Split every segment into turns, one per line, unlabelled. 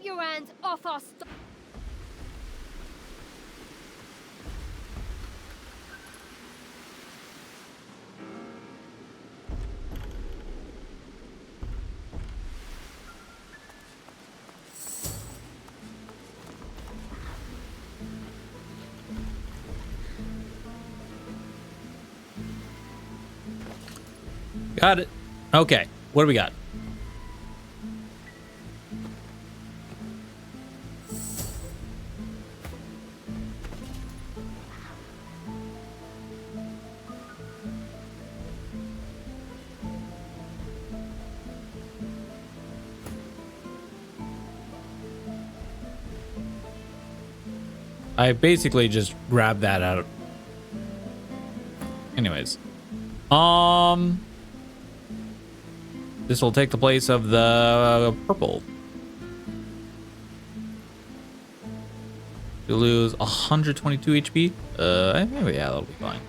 Keep your hands off our stuff.
Got it. Okay, what do we got? I basically just grabbed that out. Anyways. This will take the place of the purple. You lose 122 HP. Yeah, that'll be fine.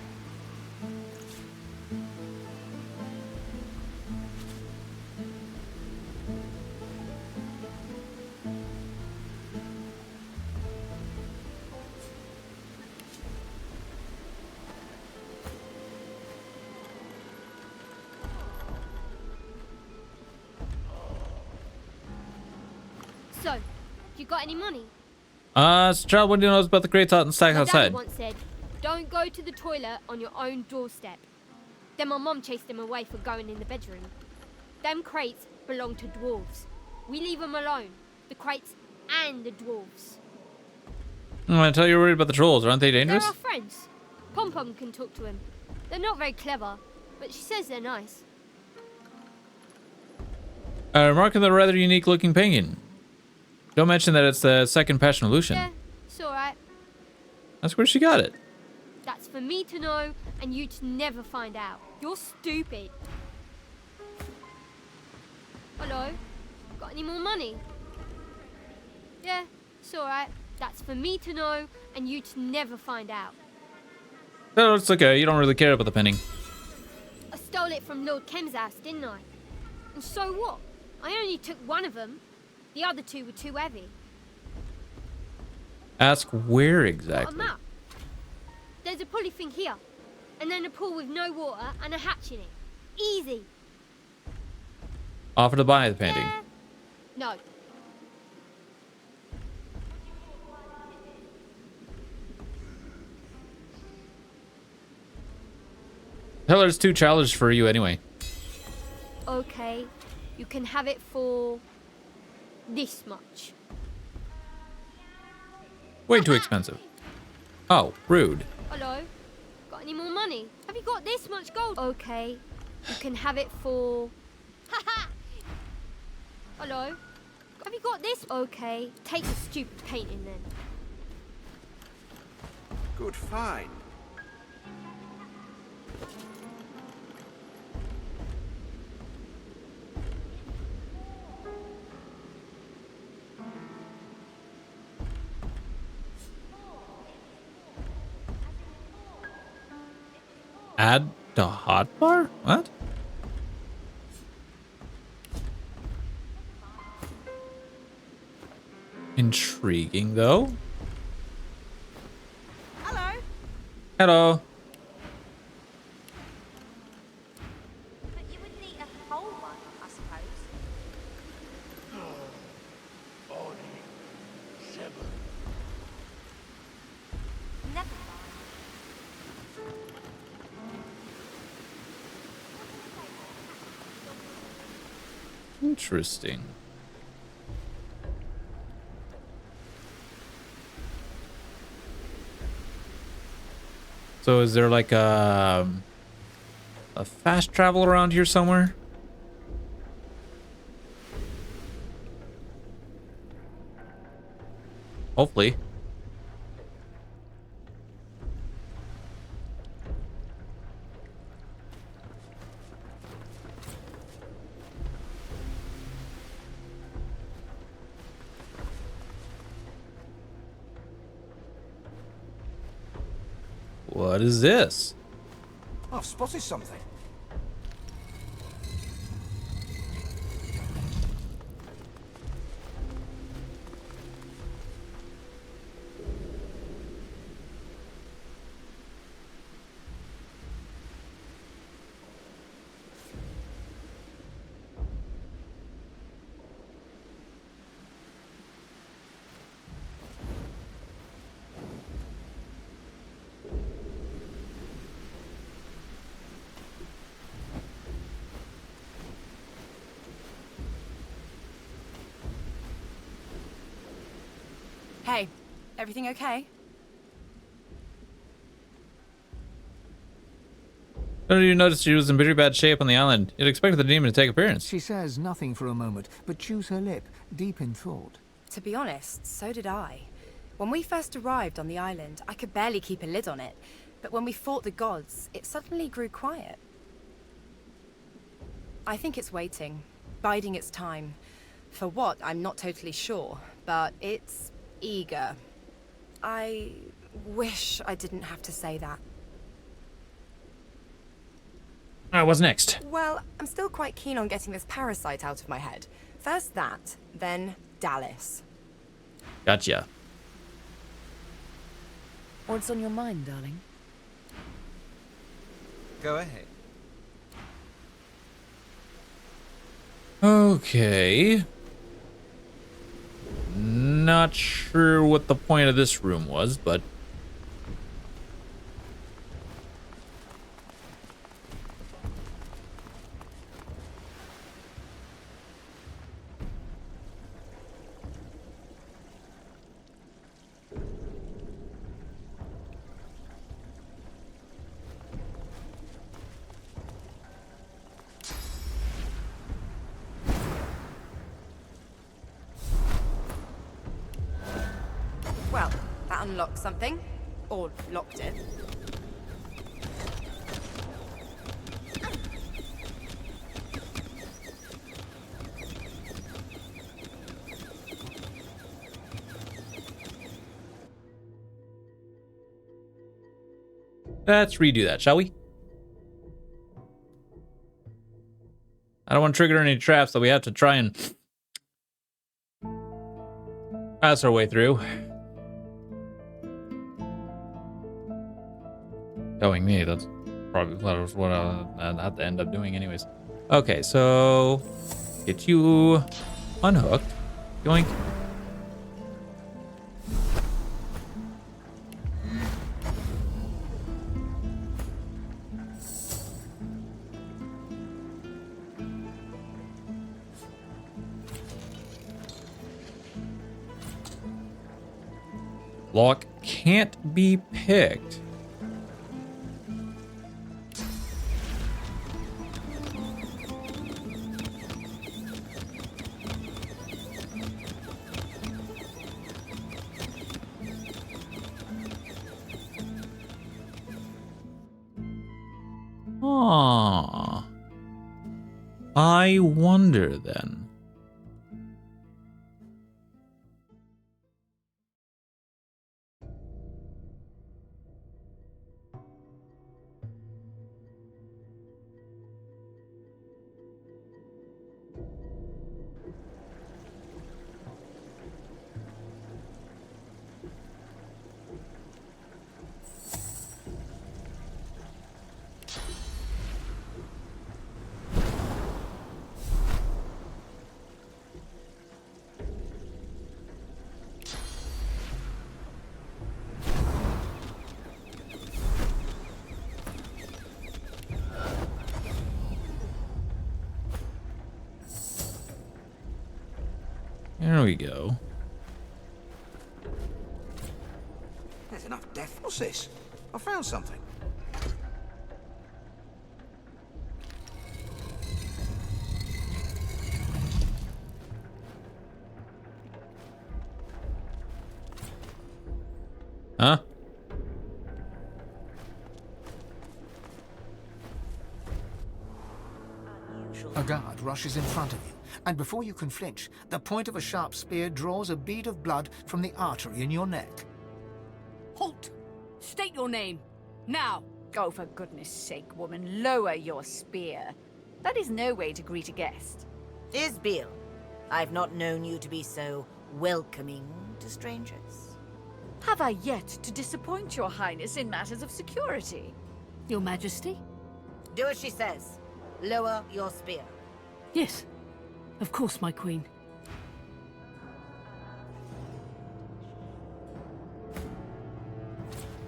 So, you got any money?
Child, what do you know about the crates out and stack
My
outside?
dad once said, don't go to the toilet on your own doorstep. Then my mom chased him away for going in the bedroom. Them crates belong to dwarves. We leave them alone. The crates and the dwarves.
I tell you, you're worried about the trolls. Aren't they dangerous?
They're our friends. Pom-Pom can talk to him. They're not very clever, but she says they're nice.
Remarking the rather unique looking penguin. Don't mention that it's the second Passion Evolution.
Yeah, it's alright.
That's where she got it.
That's for me to know, and you to never find out. You're stupid. Hello? Got any more money? Yeah, it's alright. That's for me to know, and you to never find out.
No, it's okay. You don't really care about the penny.
I stole it from Lord Kem's house, didn't I? And so what? I only took one of them. The other two were too heavy.
Ask where
Got a
exactly.
map. There's a pulley thing here, and then a pool with no water and a hatch in it. Easy.
Offer to buy the painting.
Yeah. No.
Tell her it's too childish for you anyway.
Okay, you can have it for this much.
Way too expensive. Oh, rude.
Hello? Got any more money? Have you got this much gold? Okay, you can have it for... Hello? Have you got this? Okay, take the stupid painting then.
Good find.
Add to hotbar? What? Intriguing, though.
Hello.
Hello.
But you would need a whole one, I suppose. Never mind.
Interesting. So is there like a fast travel around here somewhere? Hopefully. What is this?
I've spotted something.
Hey, everything okay?
How did you notice she was in pretty bad shape on the island? You'd expect the demon to take appearance.
She says nothing for a moment, but chews her lip, deep in thought.
To be honest, so did I. When we first arrived on the island, I could barely keep a lid on it. But when we fought the gods, it suddenly grew quiet. I think it's waiting, biding its time. For what, I'm not totally sure, but it's eager. I wish I didn't have to say that.
Alright, what's next?
Well, I'm still quite keen on getting this parasite out of my head. First that, then Dallas.
Gotcha.
What's on your mind, darling?
Go ahead.
Okay. Not sure what the point of this room was, but...
Well, that unlocked something. Or locked it.
Let's redo that, shall we? I don't want to trigger any traps that we have to try and pass our way through. Knowing me, that's probably what I'd have to end up doing anyways. Okay, so get you unhooked. Yoink. Lock can't be picked. Ah, I wonder then. There we go.
There's enough death. What's this? I found something.
Huh?
A guard rushes in front of you, and before you can flinch, the point of a sharp spear draws a bead of blood from the artery in your neck.
Halt! State your name. Now!
Oh, for goodness sake, woman, lower your spear. That is no way to greet a guest.
Isbiel, I've not known you to be so welcoming to strangers.
Have I yet to disappoint your highness in matters of security?
Your Majesty?
Do as she says. Lower your spear.
Yes. Of course, my queen.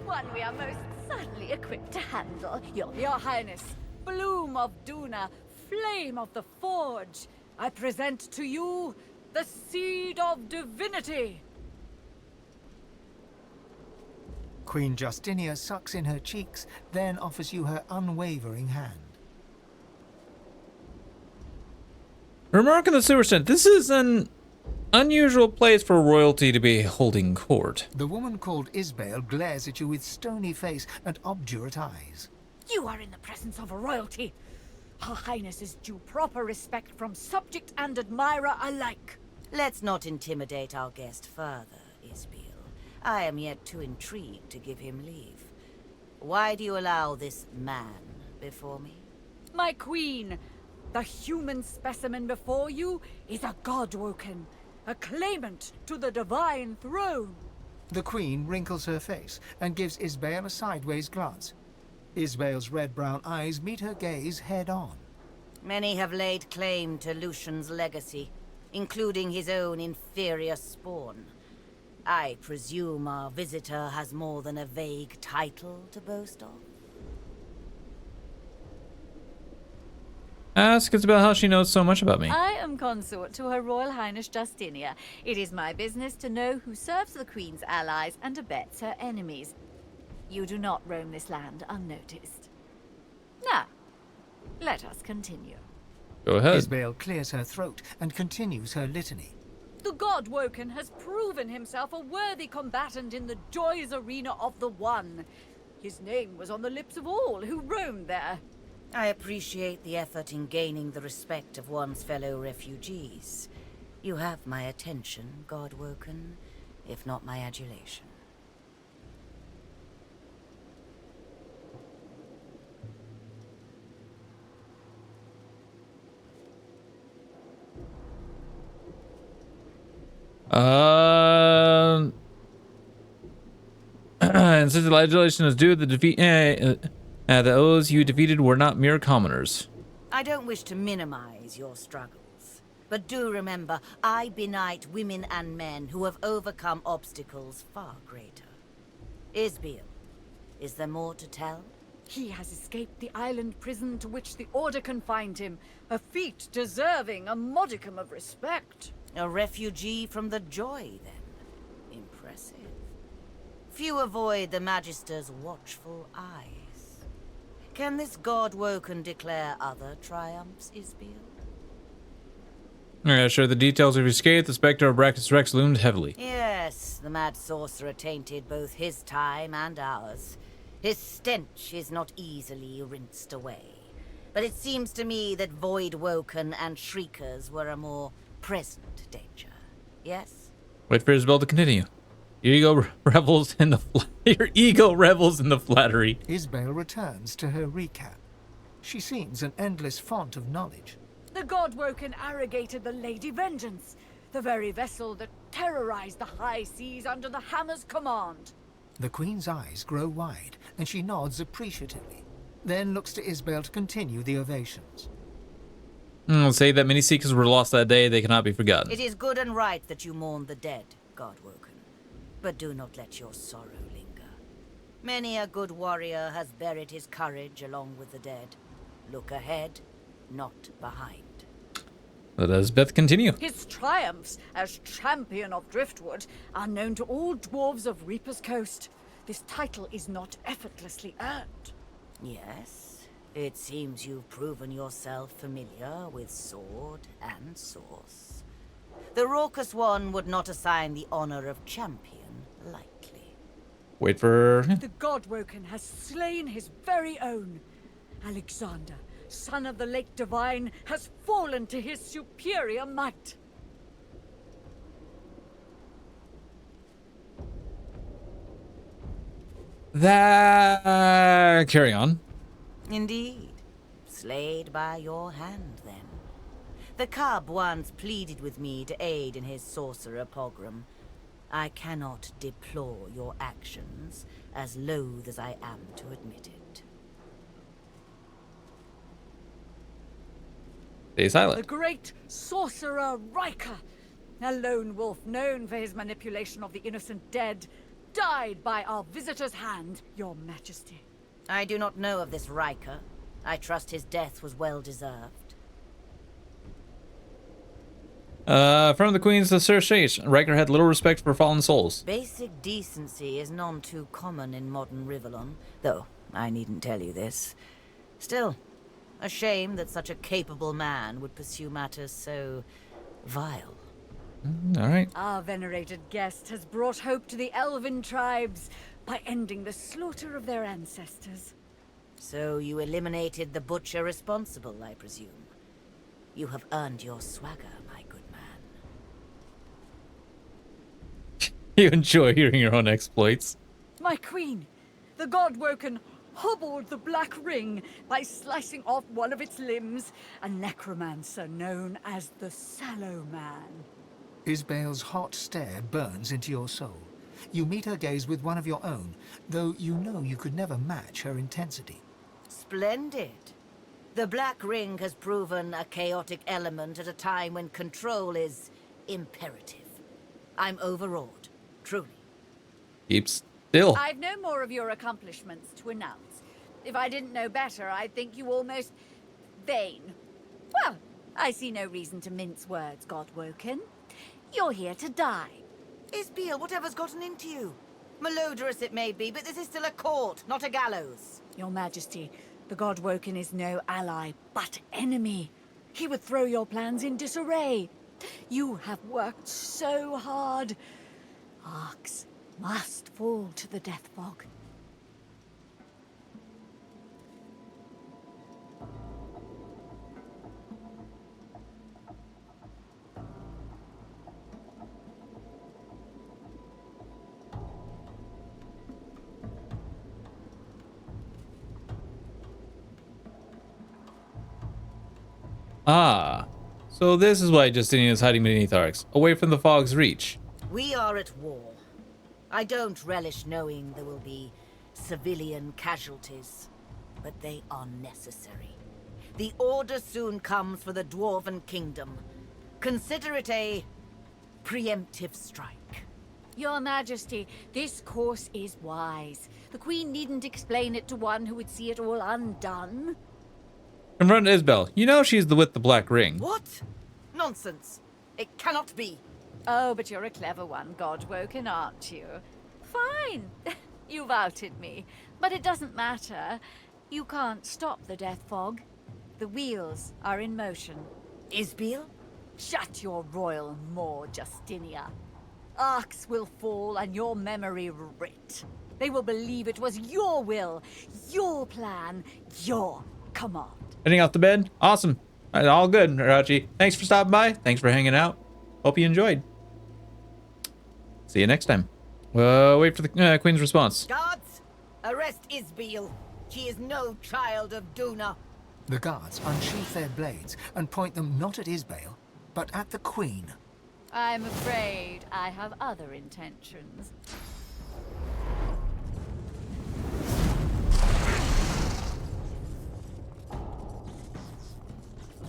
One we are most certainly equipped to handle. Your highness, Bloom of Duna, Flame of the Forge, I present to you the Seed of Divinity.
Queen Justinia sucks in her cheeks, then offers you her unwavering hand.
Remark on the sewer stand. This is an unusual place for royalty to be holding court.
The woman called Isbale glares at you with stony face and obdurate eyes.
You are in the presence of a royalty. Her Highness is due proper respect from subject and admirer alike.
Let's not intimidate our guest further, Isbeel. I am yet too intrigued to give him leave. Why do you allow this man before me?
My queen, the human specimen before you is a godwoken, a claimant to the divine throne.
The Queen wrinkles her face and gives Isbale a sideways glance. Isbale's red-brown eyes meet her gaze head-on.
Many have laid claim to Lucian's legacy, including his own inferior spawn. I presume our visitor has more than a vague title to boast of?
Ask Isabel how she knows so much about me.
I am consort to Her Royal Highness Justinia. It is my business to know who serves the Queen's allies and abets her enemies. You do not roam this land unnoticed. Now, let us continue.
Go ahead.
Isbale clears her throat and continues her litany.
The Godwoken has proven himself a worthy combatant in the joys arena of the One. His name was on the lips of all who roamed there.
I appreciate the effort in gaining the respect of one's fellow refugees. You have my attention, Godwoken, if not my adulation.
And since the adulation is due, the defeat, those you defeated were not mere commoners.
I don't wish to minimize your struggles, but do remember, I benight women and men who have overcome obstacles far greater. Isbeel, is there more to tell?
He has escaped the island prison to which the Order confined him, a feat deserving a modicum of respect.
A refugee from the Joy, then. Impressive. Few avoid the Magister's watchful eyes. Can this Godwoken declare other triumphs, Isbeel?
Sure, the details of your escape, the specter of Brackus Rex loomed heavily.
Yes, the mad sorcerer tainted both his time and ours. His stench is not easily rinsed away. But it seems to me that Voidwoken and Shriekers were a more present danger. Yes?
Wait for Isabel to continue. Your ego revels in the your ego revels in the flattery.
Isbale returns to her recap. She seems an endless font of knowledge.
The Godwoken arrogated the Lady Vengeance, the very vessel that terrorized the high seas under the Hammer's command.
The Queen's eyes grow wide, and she nods appreciatively, then looks to Isbale to continue the ovations.
Say that many Seekers were lost that day, they cannot be forgotten.
It is good and right that you mourn the dead, Godwoken. But do not let your sorrow linger. Many a good warrior has buried his courage along with the dead. Look ahead, not behind.
Let Elizabeth continue.
His triumphs as champion of Driftwood are known to all dwarves of Reaper's Coast. This title is not effortlessly earned.
Yes, it seems you've proven yourself familiar with sword and source. The Raucous One would not assign the honor of champion lightly.
Wait for...
The Godwoken has slain his very own. Alexander, son of the Lake Divine, has fallen to his superior might.
Carry on.
Indeed. Slayed by your hand, then. The cub once pleaded with me to aid in his sorcerer pogrom. I cannot deplore your actions, as loath as I am to admit it.
Stay silent.
The great sorcerer Riker, a lone wolf known for his manipulation of the innocent dead, died by our visitor's hand, your majesty.
I do not know of this Riker. I trust his death was well deserved.
From the Queen's Association, Riker had little respect for fallen souls.
Basic decency is none too common in modern Rivellon, though I needn't tell you this. Still, a shame that such a capable man would pursue matters so vile.
All right.
Our venerated guest has brought hope to the elven tribes by ending the slaughter of their ancestors.
So you eliminated the butcher responsible, I presume. You have earned your swagger, my good man.
You enjoy hearing your own exploits.
My queen, the God-Woken hobbled the Black Ring by slicing off one of its limbs, a necromancer known as the Sallow Man.
Isbale's hot stare burns into your soul. You meet her gaze with one of your own, though you know you could never match her intensity.
Splendid. The Black Ring has proven a chaotic element at a time when control is imperative. I'm overawed, truly.
Keep still.
I've no more of your accomplishments to announce. If I didn't know better, I'd think you almost vain. Well, I see no reason to mince words, God-Woken. You're here to die.
Isbeel, whatever's gotten into you? Malodorous it may be, but this is still a court, not a gallows.
Your Majesty, the God-Woken is no ally, but enemy. He would throw your plans in disarray. You have worked so hard. Arcs must fall to the death fog.
Ah, so this is why Justinian is hiding beneath Arcs, away from the fog's reach.
We are at war. I don't relish knowing there will be civilian casualties, but they are necessary. The order soon comes for the Dwarven Kingdom. Consider it a preemptive strike.
Your Majesty, this course is wise. The Queen needn't explain it to one who would see it all undone.
Confront Isbel. You know she's with the Black Ring.
What? Nonsense. It cannot be.
Oh, but you're a clever one, God-Woken, aren't you? Fine. You've outed me. But it doesn't matter. You can't stop the death fog. The wheels are in motion.
Isbeel?
Shut your royal maw, Justinia. Arcs will fall and your memory writ. They will believe it was your will, your plan, your command.
Heading off to bed? Awesome. All good, Rachi. Thanks for stopping by. Thanks for hanging out. Hope you enjoyed. See you next time. Wait for the Queen's response.
Guards, arrest Isbeel. She is no child of Duna.
The guards unsheath their blades and point them not at Isbale, but at the Queen.
I'm afraid I have other intentions.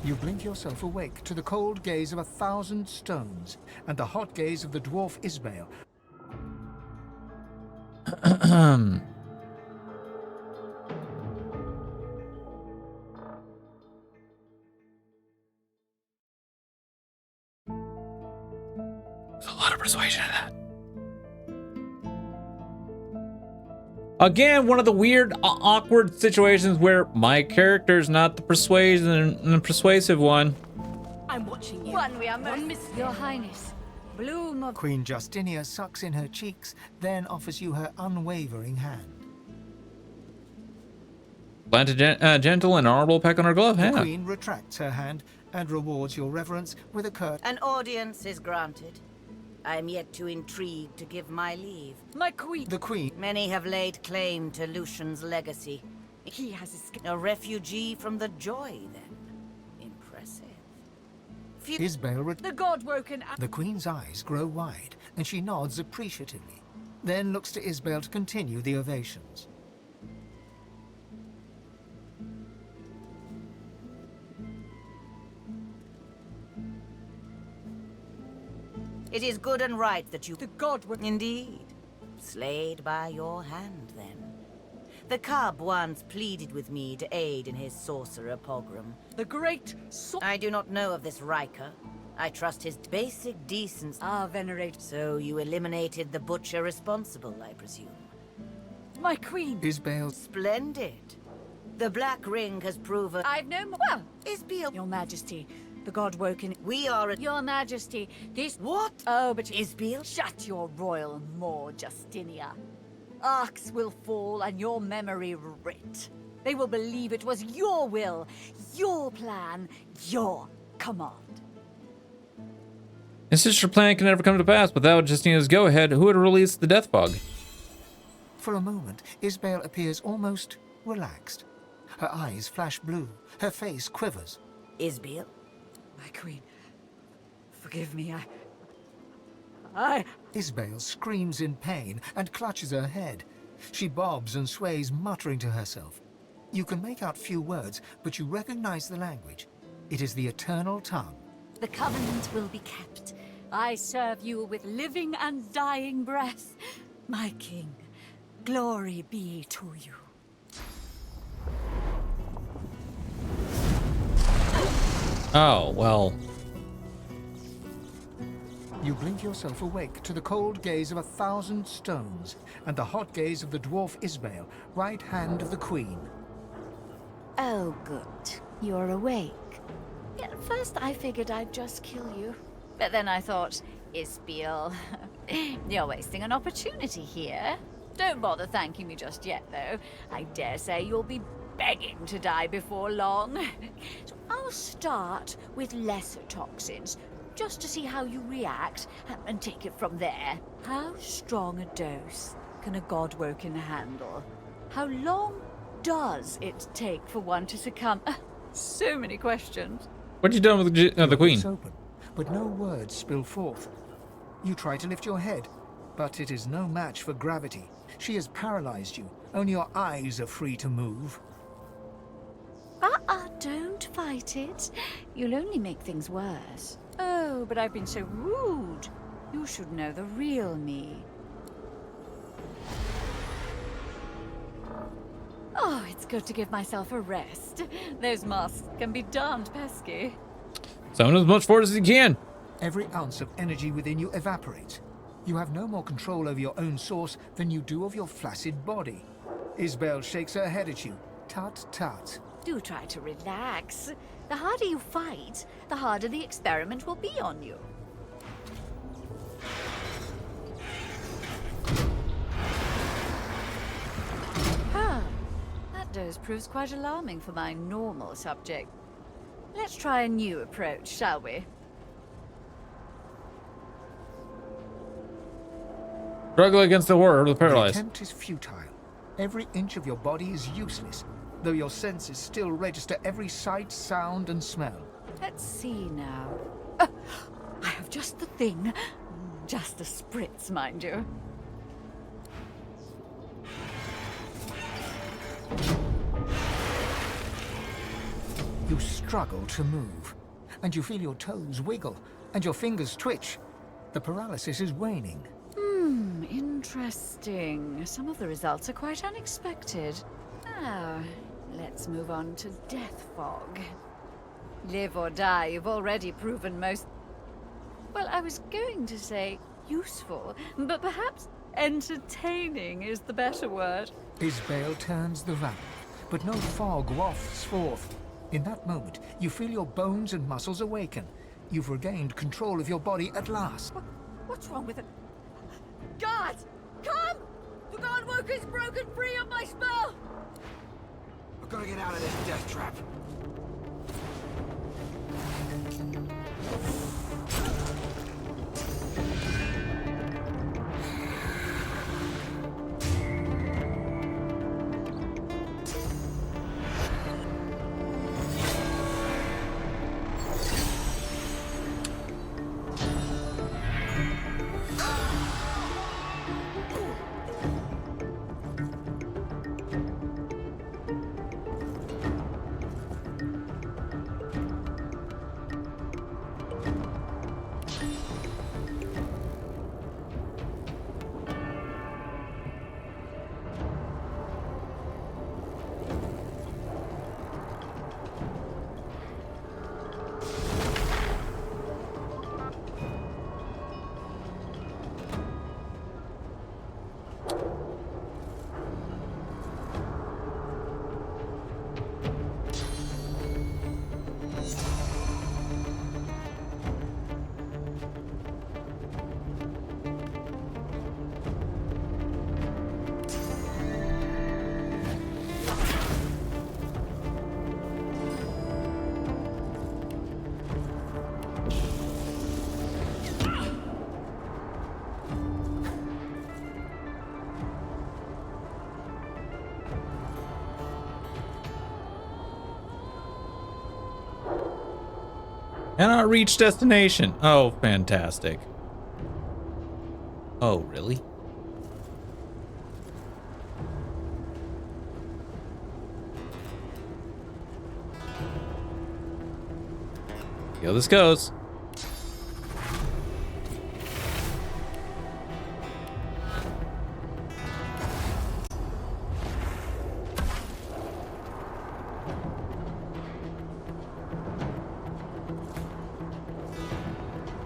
You blink yourself awake to the cold gaze of 1,000 stones and the hot gaze of the dwarf Isbale.
There's a lot of persuasion in that. Again, one of the weird, awkward situations where my character's not the persuasive one.
I'm watching you.
One we are most... Your Highness, bloom of...
Queen Justinia sucks in her cheeks, then offers you her unwavering hand.
Plant a gentle and honorable peck on her glove.
The
Yeah.
Queen retracts her hand and rewards your reverence with a curt...
An audience is granted. I am yet too intrigued to give my leave.
My queen.
The Queen...
Many have laid claim to Lucian's legacy.
He has escaped.
A refugee from the Joy, then. Impressive.
Isbale...
The God-Woken...
The Queen's eyes grow wide, and she nods appreciatively, then looks to Isbale to continue the ovations.
It is good and right that you...
The God-Woken...
Indeed. Slayed by your hand, then. The cub once pleaded with me to aid in his sorcerer pogrom.
The great...
I do not know of this Riker, I trust his basic decency.
Ah, venerate.
So you eliminated the butcher responsible, I presume.
My queen.
Isbale.
Splendid. The Black Ring has proven...
I've no more. Well,
Isbale...
Your Majesty, the god woken.
We are at...
Your Majesty, this...
What?
Oh, but...
Isbale?
Shut your royal maw, Justinia. Arcs will fall and your memory writ. They will believe it was your will, your plan, your command.
And since your plan can never come to pass without Justina's go-ahead, who would release the death fog?
For a moment, Isbale appears almost relaxed. Her eyes flash blue. Her face quivers.
Isbale?
My queen, forgive me, I...
Isbale screams in pain and clutches her head. She bobs and sways, muttering to herself. You can make out few words, but you recognize the language. It is the eternal tongue.
The covenant will be kept. I serve you with living and dying breath. My king, glory be to you.
Oh, well.
You blink yourself awake to the cold gaze of 1,000 stones and the hot gaze of the dwarf Isbale, right hand of the queen.
Oh, good. You're awake. Yeah, at first I figured I'd just kill you. But then I thought, Isbale, you're wasting an opportunity here. Don't bother thanking me just yet, though. I dare say you'll be begging to die before long. So I'll start with lesser toxins, just to see how you react, and take it from there. How strong a dose can a god-woken handle? How long does it take for one to succumb? So many questions.
What have you done with the queen?
Lips open, but no words spill forth. You try to lift your head, but it is no match for gravity. She has paralyzed you. Only your eyes are free to move.
Don't fight it. You'll only make things worse. Oh, but I've been so rude. You should know the real me. Oh, it's good to give myself a rest. Those masks can be darned pesky.
Summon as much force as you can.
Every ounce of energy within you evaporates. You have no more control over your own source than you do of your flaccid body. Isbale shakes her head at you. Tut tut.
Do try to relax. The harder you fight, the harder the experiment will be on you. Huh. That dose proves quite alarming for my normal subject. Let's try a new approach, shall we?
Struggle against the horror of the
The
paralyzed.
attempt is futile. Every inch of your body is useless, though your senses still register every sight, sound, and smell.
Let's see now. I have just the thing. Just a spritz, mind you.
You struggle to move, and you feel your toes wiggle, and your fingers twitch. The paralysis is waning.
Interesting. Some of the results are quite unexpected. Now, let's move on to death fog. Live or die, you've already proven most... Well, I was going to say useful, but perhaps entertaining is the better word.
Isbale turns the valve, but no fog wafts forth. In that moment, you feel your bones and muscles awaken. You've regained control of your body at last.
What's wrong with it? God! Come! The Godwoker's broken free of my spell!
We've got to get out of this death trap.
Cannot reach destination. Oh, fantastic. Oh, really? See how this goes.